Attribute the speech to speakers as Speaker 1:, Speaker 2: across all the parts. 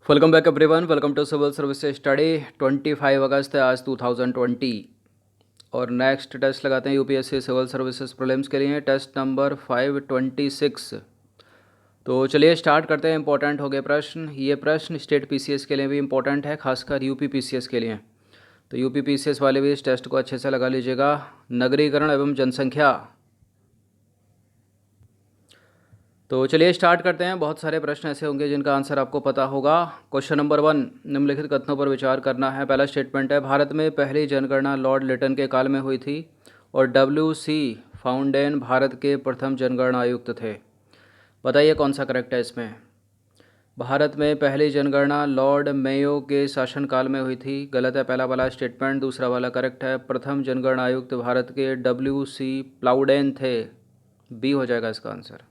Speaker 1: Welcome back everyone, welcome to civil service study. 25 अगस्त है आज 2020 और नेक्स्ट टेस्ट लगाते हैं यूपीएससी सिविल सर्विसेज प्रीलिम्स के लिए। Test number 526। तो चलिए स्टार्ट करते हैं। इंपॉर्टेंट हो गए प्रश्न। ये प्रश्न स्टेट पीसीएस के लिए भी इंपॉर्टेंट है, खासकर यूपी पीसीएस के लिए। तो यूपी पीसीएस वाले भी इस टेस्ट को अच्छे से लगा लीजिएगा। नगरीकरण एवं जनसंख्या। तो चलिए स्टार्ट करते हैं। बहुत सारे प्रश्न ऐसे होंगे जिनका आंसर आपको पता होगा। क्वेश्चन नंबर 1, निम्नलिखित कथनों पर विचार करना है। पहला स्टेटमेंट है, भारत में पहली जनगणना लॉर्ड लिटन के काल में हुई थी और W.C. फाउंडेन भारत के प्रथम जनगणना आयुक्त थे। बताइए कौन सा करेक्ट है इसमें। भारत में पहली जनगणना लॉर्ड मेयो के शासनकाल में हुई थी, गलत है पहला वाला स्टेटमेंट। दूसरा वाला करेक्ट है, प्रथम जनगणना आयुक्त भारत के W.C. प्लाउडेन थे। बी हो जाएगा इसका आंसर।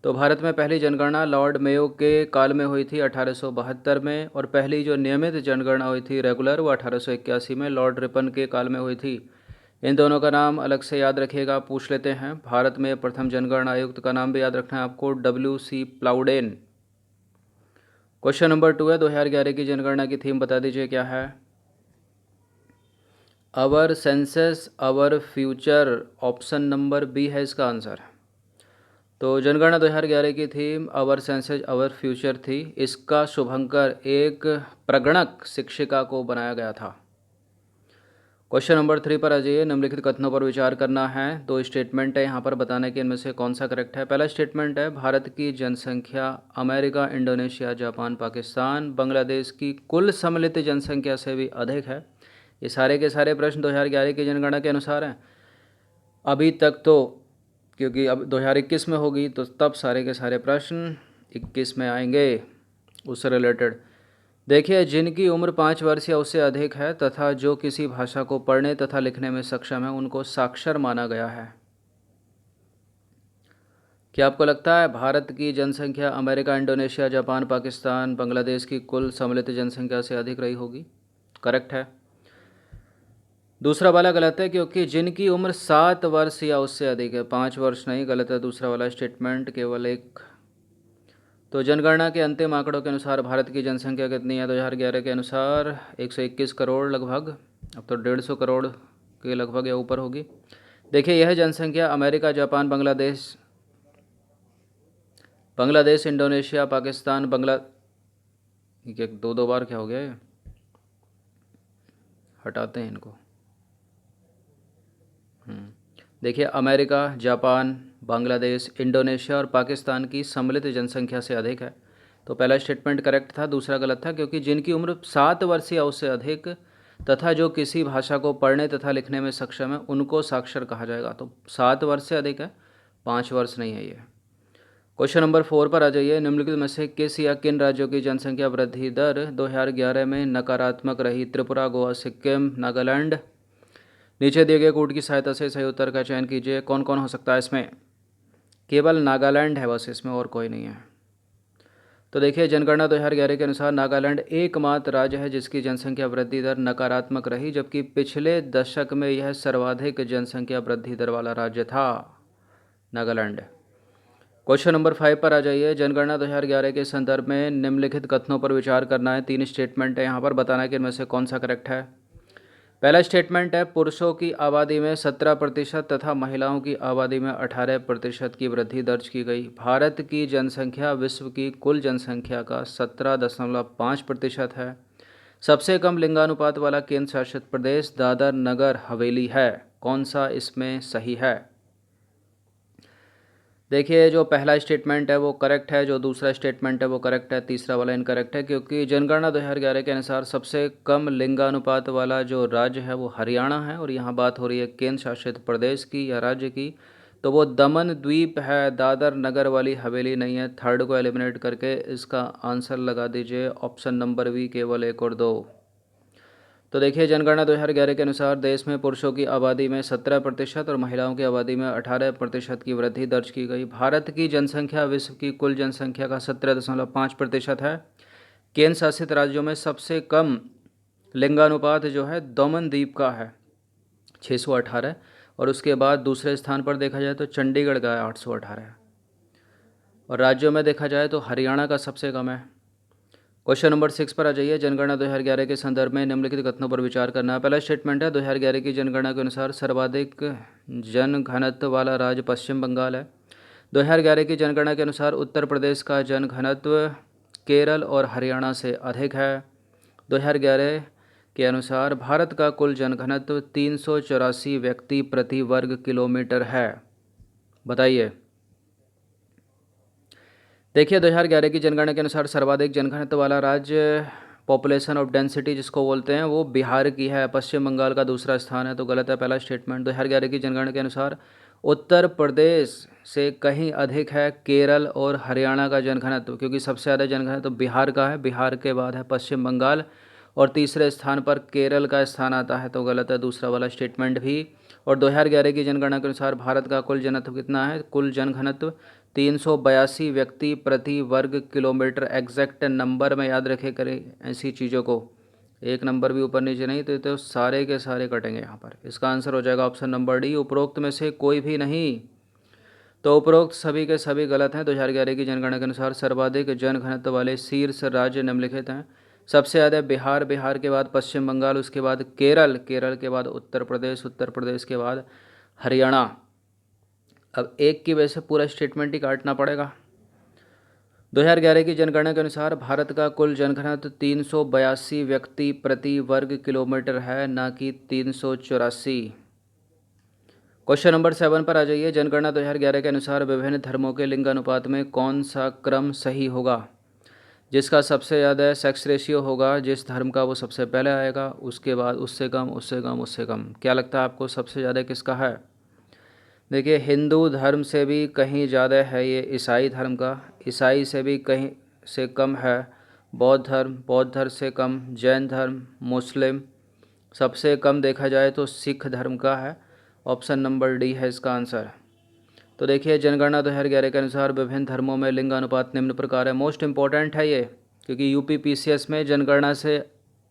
Speaker 1: तो भारत में पहली जनगणना लॉर्ड मेयो के काल में हुई थी 1872 में, और पहली जो नियमित जनगणना हुई थी रेगुलर, वो 1881 में लॉर्ड रिपन के काल में हुई थी। इन दोनों का नाम अलग से याद रखिएगा, पूछ लेते हैं। भारत में प्रथम जनगणना आयुक्त का नाम भी याद रखना है आपको, W.C. प्लाउडेन। क्वेश्चन नंबर 2 है, 2011 की जनगणना की थीम बता दीजिए क्या है। Our census our future, option number B है इसका आंसर। तो जनगणना 2011 की theme our census our future थी। इसका शुभंकर एक प्रगणक शिक्षिका को बनाया गया था। क्वेश्चन नंबर 3 पर आ जाइए। निम्नलिखित कथनों पर विचार करना है। दो स्टेटमेंट है यहाँ पर, बताने के इनमें से कौन सा करेक्ट है। पहला स्टेटमेंट है, भारत की जनसंख्या America, Indonesia, Japan, Pakistan, Bangladesh की कुल सम्मिलित जनसंख्या से भी अधिक है। ये सारे के सारे प्रश्न 2011 की जनगणना के अनुसार हैं। अभी तक तो, क्योंकि अब 2021 में होगी तो तब सारे के सारे प्रश्न 21 में आएंगे उससे रिलेटेड। देखिए, जिनकी उम्र 5 वर्ष या उससे अधिक है तथा जो किसी भाषा को पढ़ने तथा लिखने में सक्षम है, उनको साक्षर माना गया है। क्या आपको लगता है भारत की जनसंख्या America, Indonesia, Japan, Pakistan, Bangladesh की कुल सम्मिलित जनसंख्या से अधिक रही होगी? करेक्ट है। दूसरा वाला गलत है, क्योंकि जिनकी उम्र 7 वर्ष या उससे अधिक है, 5 वर्ष नहीं, गलत है दूसरा वाला स्टेटमेंट, केवल एक। तो जनगणना के अंतिम आंकड़ों के अनुसार भारत की जनसंख्या कितनी है 2011 के अनुसार? 121 करोड़ लगभग। अब तो 150 करोड़ के लगभग या ऊपर होगी। देखिए, यह जनसंख्या America, Japan, Bangladesh, Indonesia, Pakistan, ये दो बार क्या हो गया ये, हटाते हैं इनको। देखिए, अमेरिका, जापान, बांग्लादेश, इंडोनेशिया और पाकिस्तान की सम्मिलित जनसंख्या से अधिक है। तो पहला स्टेटमेंट करेक्ट था, दूसरा गलत था, क्योंकि जिनकी उम्र 7 वर्ष या उससे अधिक तथा जो किसी भाषा को पढ़ने तथा लिखने में सक्षम है, उनको साक्षर कहा जाएगा। तो 7 वर्ष से अधिक है, 5 वर्ष नहीं है ये। क्वेश्चन नंबर 4 पर आ जाइए। निम्नलिखित में से किस या किन राज्यों की जनसंख्या वृद्धि दर 2011 में नकारात्मक रही? त्रिपुरा, गोवा, सिक्किम, नागालैंड। नीचे दिए गए कोड की सहायता से सही उत्तर का चयन कीजिए। कौन कौन हो सकता है इसमें? केवल नागालैंड है बस, इसमें और कोई नहीं है। तो देखिए, जनगणना 2011 के अनुसार नागालैंड एकमात्र राज्य है जिसकी जनसंख्या वृद्धि दर नकारात्मक रही, जबकि पिछले दशक में यह सर्वाधिक जनसंख्या वृद्धि दर वाला राज्य था, नागालैंड। क्वेश्चन नंबर 5 पर आ जाइए। जनगणना 2011 के संदर्भ में निम्नलिखित कथनों पर विचार करना है। 3 स्टेटमेंट है यहाँ पर, बताना है कि इनमें से कौन सा करेक्ट है। पहला स्टेटमेंट है, पुरुषों की आबादी में 17% तथा महिलाओं की आबादी में 18% की वृद्धि दर्ज की गई। भारत की जनसंख्या विश्व की कुल जनसंख्या का 17.5% है। सबसे कम लिंगानुपात वाला केंद्र शासित प्रदेश दादर नगर हवेली है। कौन सा इसमें सही है? देखिए, जो पहला स्टेटमेंट है वो करेक्ट है, जो दूसरा स्टेटमेंट है वो करेक्ट है, तीसरा वाला इनकरेक्ट है, क्योंकि जनगणना 2011 के अनुसार सबसे कम लिंगानुपात वाला जो राज्य है वो हरियाणा है, और यहाँ बात हो रही है केंद्र शासित प्रदेश की या राज्य की, तो वो दमन द्वीप है, दादर नगर वाली हवेली नहीं है। थर्ड को एलिमिनेट करके इसका आंसर लगा दीजिए, ऑप्शन नंबर बी, केवल 1 और 2। तो देखिए, जनगणना 2011 के अनुसार देश में पुरुषों की आबादी में 17% और महिलाओं की आबादी में 18% की वृद्धि दर्ज की गई। भारत की जनसंख्या विश्व की कुल जनसंख्या का 17.5% है। केंद्र शासित राज्यों में सबसे कम लिंगानुपात जो है दमन द्वीप का है, 618, और उसके बाद दूसरे स्थान पर देखा जाए तो चंडीगढ़ का 818 है, और राज्यों में देखा जाए तो हरियाणा का सबसे कम है। क्वेश्चन नंबर 6 पर आ जाइए। जनगणना 2011 के संदर्भ में निम्नलिखित कथनों पर विचार करना है। पहला स्टेटमेंट है 2011 की जनगणना के अनुसार सर्वाधिक जन घनत्व वाला राज्य पश्चिम बंगाल है। 2011 की जनगणना के अनुसार उत्तर प्रदेश का जन घनत्व केरल और हरियाणा से अधिक है। 2011 के अनुसार भारत का कुल जन घनत्व 384 व्यक्ति प्रति वर्ग किलोमीटर है। बताइए। देखिए 2011 की जनगणना के अनुसार सर्वाधिक जनघनत्व वाला राज्य पॉपुलेशन ऑफ डेंसिटी जिसको बोलते हैं वो बिहार की है। पश्चिम बंगाल का दूसरा स्थान है, तो गलत है पहला स्टेटमेंट। 2011 की जनगणना के अनुसार उत्तर प्रदेश से कहीं अधिक है केरल और हरियाणा का जनघनत्व, क्योंकि सबसे ज़्यादा जनघनत्व बिहार का है। बिहार के बाद है पश्चिम बंगाल और तीसरे स्थान पर केरल का स्थान आता है, तो गलत है दूसरा वाला स्टेटमेंट भी। और 2011 की जनगणना के अनुसार भारत का कुल जनघनत्व कितना है? कुल जनघनत्व 382 व्यक्ति प्रति वर्ग किलोमीटर। एग्जैक्ट नंबर में याद रखे करें ऐसी चीज़ों को, एक नंबर भी ऊपर नीचे नहीं तो सारे के सारे कटेंगे यहाँ पर। इसका आंसर हो जाएगा ऑप्शन नंबर डी, उपरोक्त में से कोई भी नहीं। तो उपरोक्त सभी के सभी गलत हैं। 2011 की जनगणना के अनुसार सर्वाधिक जन घनत्व वाले शीर्ष राज्य निम्नलिखित हैं। सबसे ज़्यादा बिहार, बिहार के बाद पश्चिम बंगाल, उसके बाद केरल, केरल के बाद उत्तर प्रदेश, उत्तर प्रदेश के बाद हरियाणा। अब एक की वजह से पूरा स्टेटमेंट ही काटना पड़ेगा। 2011 की जनगणना के अनुसार भारत का कुल जनघनत्व 382 व्यक्ति प्रति वर्ग किलोमीटर है, ना कि 384। क्वेश्चन नंबर 7 पर आ जाइए। जनगणना 2011 के अनुसार विभिन्न धर्मों के लिंगानुपात में कौन सा क्रम सही होगा? जिसका सबसे ज़्यादा सेक्स रेशियो होगा, जिस धर्म का वो सबसे पहले आएगा, उसके बाद उससे कम, उससे कम, उससे कम। क्या लगता है आपको सबसे ज़्यादा किसका है? देखिए हिंदू धर्म से भी कहीं ज़्यादा है ये ईसाई धर्म का, ईसाई से भी कहीं से कम है बौद्ध धर्म, बौद्ध धर्म से कम जैन धर्म, मुस्लिम। सबसे कम देखा जाए तो सिख धर्म का है। ऑप्शन नंबर डी है इसका आंसर। तो देखिए जनगणना 2011 के अनुसार विभिन्न धर्मों में लिंग अनुपात निम्न प्रकार है। मोस्ट इम्पॉर्टेंट है ये, क्योंकि यूपी पीसीएस में जनगणना से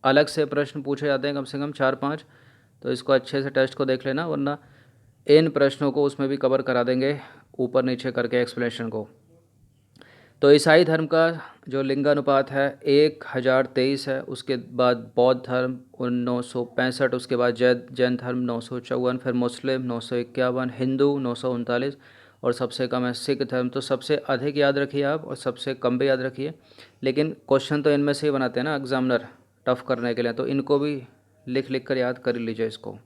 Speaker 1: अलग से प्रश्न पूछे जाते हैं कम से कम 4-5, तो इसको अच्छे से टेस्ट को देख लेना, वरना इन प्रश्नों को उसमें भी कवर करा देंगे ऊपर नीचे करके एक्सप्लेनेशन को। तो ईसाई धर्म का जो लिंगानुपात है 1023 है, उसके बाद बौद्ध धर्म 965, उसके बाद जैन धर्म 954, फिर मुस्लिम 951, हिंदू 939 और सबसे कम है सिख धर्म। तो सबसे अधिक याद रखिए आप और सबसे कम भी याद रखिए, लेकिन क्वेश्चन तो इनमें से ही बनाते हैं ना एग्जामिनर टफ करने के लिए, तो इनको भी लिख लिख कर याद कर लीजिए इसको।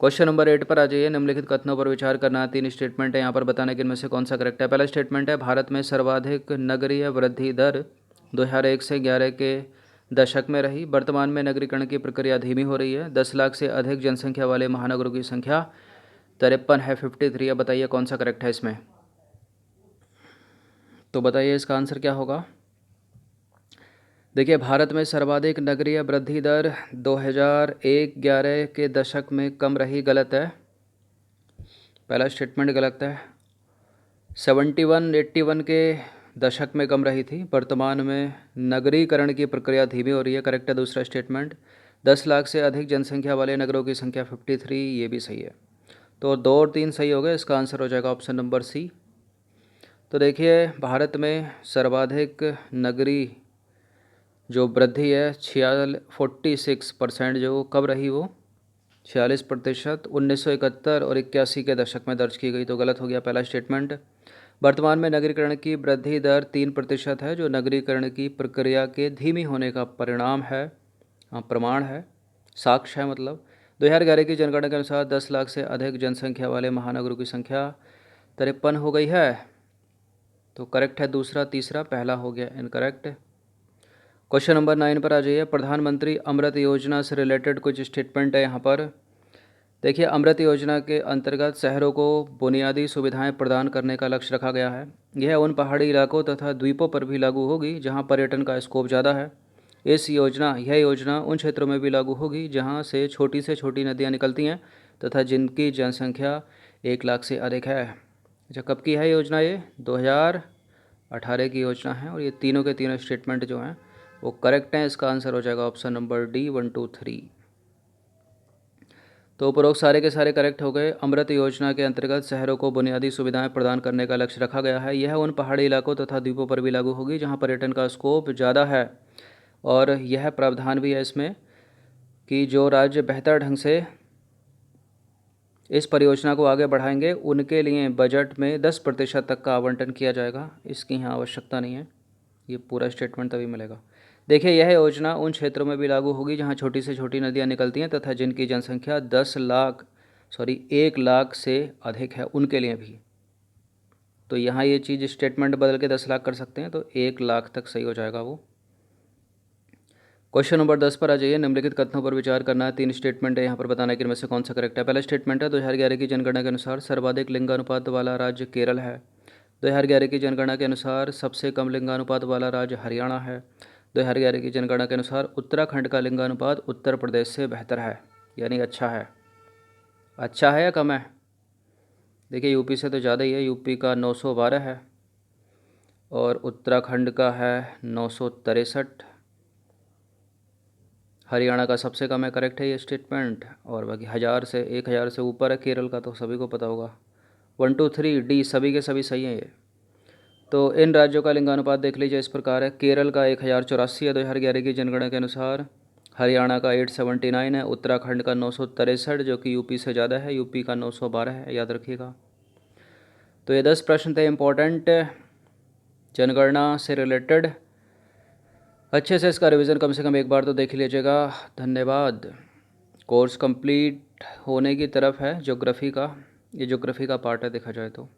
Speaker 1: क्वेश्चन नंबर 8 पर आ जाइए। निम्नलिखित कथनों पर विचार करना। 3 स्टेटमेंट है यहाँ पर, बताने कि इनमें से कौन सा करेक्ट है। पहला स्टेटमेंट है भारत में सर्वाधिक नगरीय वृद्धि दर 2001 से 11 के दशक में रही। वर्तमान में नगरीकरण की प्रक्रिया धीमी हो रही है। 10 लाख से अधिक जनसंख्या वाले महानगरों की संख्या 53 है, 53 है। बताइए कौन सा करेक्ट है इसमें? तो बताइए इसका आंसर क्या होगा। देखिए भारत में सर्वाधिक नगरीय वृद्धि दर 2001-11 के दशक में कम रही, गलत है। पहला स्टेटमेंट गलत है। 71-81 के दशक में कम रही थी। वर्तमान में नगरीकरण की प्रक्रिया धीमी हो रही है, करेक्ट है दूसरा स्टेटमेंट। 10 लाख से अधिक जनसंख्या वाले नगरों की संख्या 53, ये भी सही है। तो 2 और 3 सही हो गए, इसका आंसर हो जाएगा ऑप्शन नंबर सी। तो देखिए भारत में सर्वाधिक नगरी जो वृद्धि है 46% जो कब रही, वो 46% 1971 और 81 के दशक में दर्ज की गई, तो गलत हो गया पहला स्टेटमेंट। वर्तमान में नगरीकरण की वृद्धि दर 3% है, जो नगरीकरण की प्रक्रिया के धीमी होने का परिणाम है, प्रमाण है, साक्ष्य है मतलब। 2011 की जनगणना के अनुसार 10 लाख से अधिक जनसंख्या वाले महानगरों की संख्या 53 हो गई है, तो करेक्ट है दूसरा, तीसरा पहला हो गया इनकरेक्ट। क्वेश्चन नंबर 9 पर आ जाइए। प्रधानमंत्री अमृत योजना से रिलेटेड कुछ स्टेटमेंट है यहाँ पर। देखिए अमृत योजना के अंतर्गत शहरों को बुनियादी सुविधाएं प्रदान करने का लक्ष्य रखा गया है। यह उन पहाड़ी इलाकों तथा द्वीपों पर भी लागू होगी जहाँ पर्यटन का स्कोप ज़्यादा है। यह योजना उन क्षेत्रों में भी लागू होगी जहाँ से छोटी नदियाँ निकलती हैं तथा जिनकी जनसंख्या 1 लाख से अधिक है। अच्छा कब की है योजना? ये 2018 की योजना है, और ये तीनों के तीनों स्टेटमेंट जो हैं वो करेक्ट हैं। इसका आंसर हो जाएगा ऑप्शन नंबर डी 1, 2, 3। तो उपरोक्त सारे के सारे करेक्ट हो गए। अमृत योजना के अंतर्गत शहरों को बुनियादी सुविधाएं प्रदान करने का लक्ष्य रखा गया है। यह उन पहाड़ी इलाकों तथा द्वीपों पर भी लागू होगी जहां पर्यटन का स्कोप ज़्यादा है। और यह प्रावधान भी है इसमें कि जो राज्य बेहतर ढंग से इस परियोजना को आगे बढ़ाएंगे उनके लिए बजट में 10% तक का आवंटन किया जाएगा। इसकी यहाँ आवश्यकता नहीं है, ये पूरा स्टेटमेंट तभी मिलेगा। देखिए, यह योजना उन क्षेत्रों में भी लागू होगी जहाँ छोटी से छोटी नदियाँ निकलती हैं तथा जिनकी जनसंख्या 1 लाख से अधिक है, उनके लिए भी। तो यहाँ ये चीज़ स्टेटमेंट बदल के 10 लाख कर सकते हैं, तो 1 लाख तक सही हो जाएगा वो। क्वेश्चन नंबर 10 पर आ जाइए। निम्नलिखित कथनों पर विचार करना है। 3 स्टेटमेंट है यहाँ पर, बताना है कि इनमें से कौन सा करेक्ट है। पहला स्टेटमेंट है 2011 की जनगणना के अनुसार सर्वाधिक लिंगानुपात वाला राज्य केरल है। 2011 की जनगणना के अनुसार सबसे कम लिंगानुपात वाला राज्य हरियाणा है। 2011 की जनगणना के अनुसार उत्तराखंड का लिंगानुपात उत्तर प्रदेश से बेहतर है, यानी अच्छा है। अच्छा है या कम है? देखिए, यूपी से तो ज़्यादा ही है। यूपी का 912 है और उत्तराखंड का है 963। हरियाणा का सबसे कम है, करेक्ट है ये स्टेटमेंट। और बाकी 1000 से ऊपर है केरल का, तो सभी को पता होगा। 1 2 3 डी सभी के सभी सही हैं ये। तो इन राज्यों का लिंगानुपात देख लीजिए, इस प्रकार है। केरल का 1084 है 2011 की जनगणना के अनुसार। हरियाणा का 879 है। उत्तराखंड का 963, जो कि यूपी से ज़्यादा है। यूपी का 912 है, याद रखिएगा। तो ये 10 प्रश्न थे इम्पोर्टेंट जनगणना से रिलेटेड। अच्छे से इसका रिवीजन कम से कम एक बार तो देख लीजिएगा। धन्यवाद। कोर्स कंप्लीट होने की तरफ है ज्योग्राफी का, ये ज्योग्राफी का पार्ट है देखा जाए तो।